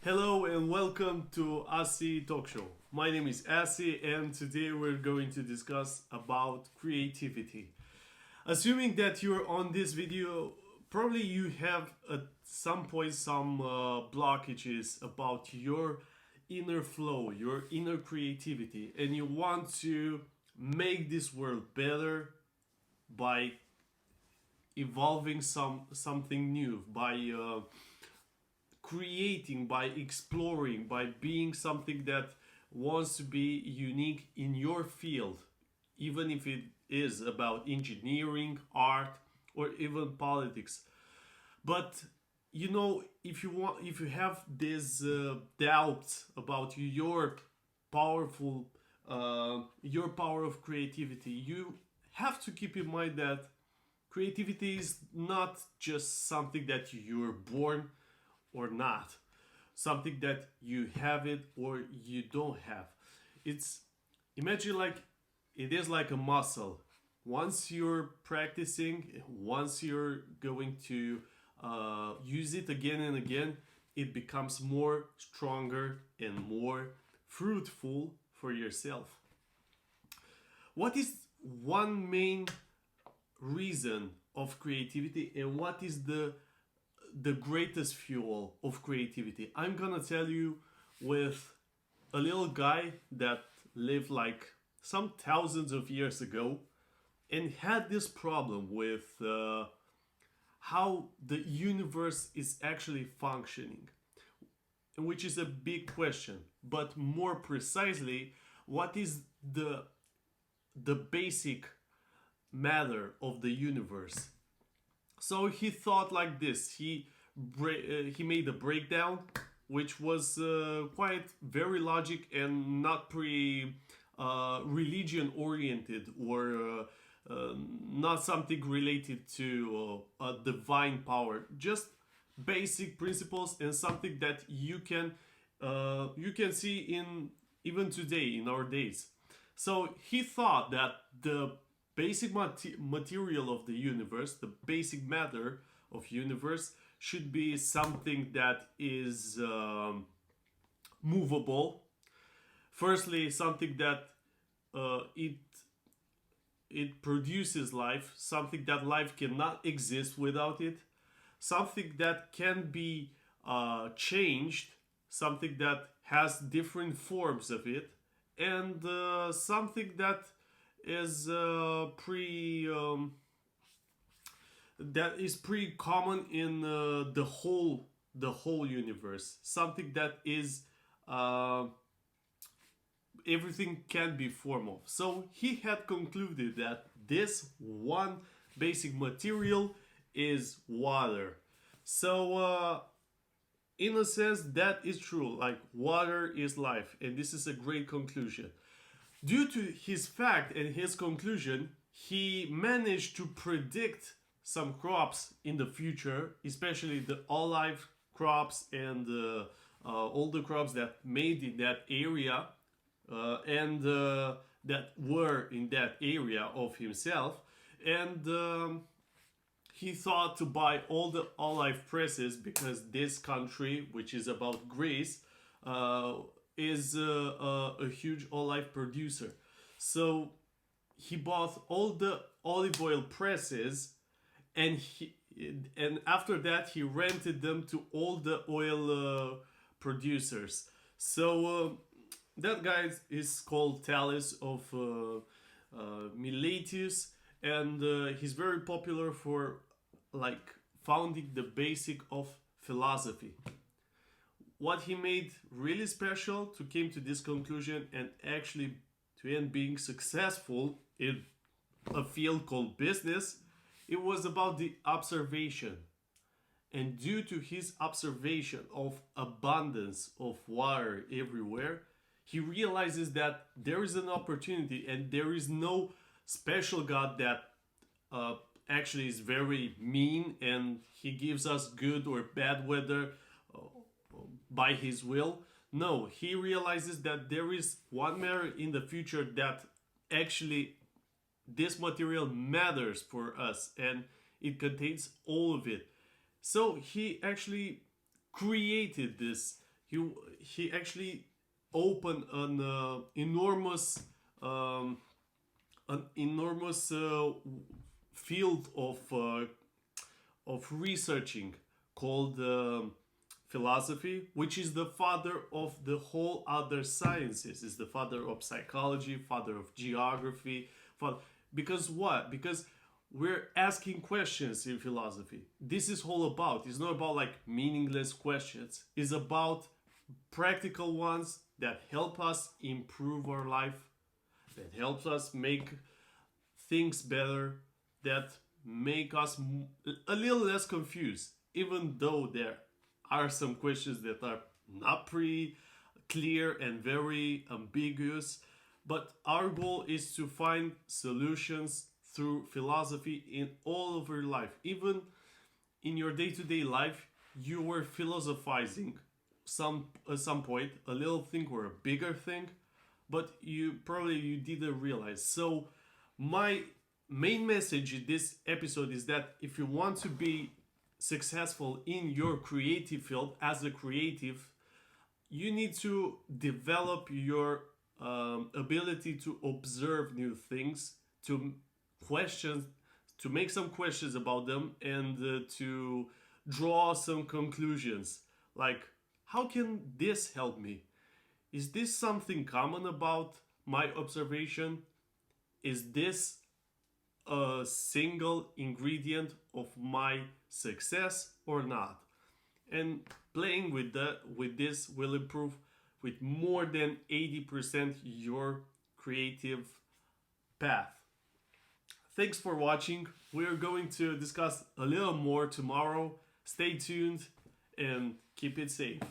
Hello and welcome to Asi Talk Show. My name is Asi and today we're going to discuss about creativity. Assuming that you're on this video, probably you have at some point some blockages about your inner flow, your inner creativity, and you want to make this world better by evolving something new, by creating, by exploring, by being something that wants to be unique in your field, even if it is about engineering, art, or even politics. But if you have this doubt about your power of creativity, you have to keep in mind that creativity is not just something that you're born or not, something that you have it or you don't have. It's imagine like it is like a muscle. Once you're practicing, once you're going to use it again and again, it becomes more stronger and more fruitful for yourself. What is one main reason of creativity and what is the greatest fuel of creativity? I'm gonna tell you with a little guy that lived like some thousands of years ago and had this problem with how the universe is actually functioning, which is a big question. But more precisely, what is the basic matter of the universe? So he thought like this. He made a breakdown, which was quite very logic and not pretty religion oriented or not something related to a divine power. Just basic principles and something that you can see in even today in our days. So he thought that the basic material of the universe, the basic matter of universe, should be something that is movable. Firstly, something that it produces life, something that life cannot exist without it, something that can be changed, something that has different forms of it, and something that is pretty common in the whole universe. Something that is everything can be form of. So he had concluded that this one basic material is water. So in a sense, that is true. Like water is life, and this is a great conclusion. Due to his fact and his conclusion, he managed to predict some crops in the future, especially the olive crops and all the crops that made in that area and that were in that area of himself. And he thought to buy all the olive presses because this country, which is about Greece, is a huge olive producer. So he bought all the olive oil presses, and after that he rented them to all the oil producers. So that guy is called Thales of Miletus, and he's very popular for like founding the basic of philosophy. What he made really special to came to this conclusion and actually to end being successful in a field called business, it was about the observation. And due to his observation of abundance of water everywhere, he realizes that there is an opportunity and there is no special God that actually is very mean and he gives us good or bad weather by his will. No, he realizes that there is one matter in the future that actually this material matters for us and it contains all of it. So he actually created this he actually opened um, an enormous field of researching called philosophy, which is the father of the whole other sciences. Is the father of psychology, father of geography, father, because what? Because we're asking questions in philosophy. This is all about. It's not about like meaningless questions. It's about practical ones that help us improve our life, that helps us make things better, that make us a little less confused, even though there are some questions that are not pretty clear and very ambiguous. But our goal is to find solutions through philosophy in all of your life. Even in your day-to-day life, you were philosophizing at some point, a little thing or a bigger thing, but you didn't realize. So my main message in this episode is that if you want to be successful in your creative field as a creative, you need to develop your ability to observe new things, to question, to make some questions about them, and to draw some conclusions. Like, how can this help me? Is this something common about my observation? Is this a single ingredient of my success or not? And playing with this will improve with more than 80% your creative path. Thanks for watching. We're going to discuss a little more tomorrow. Stay tuned and keep it safe.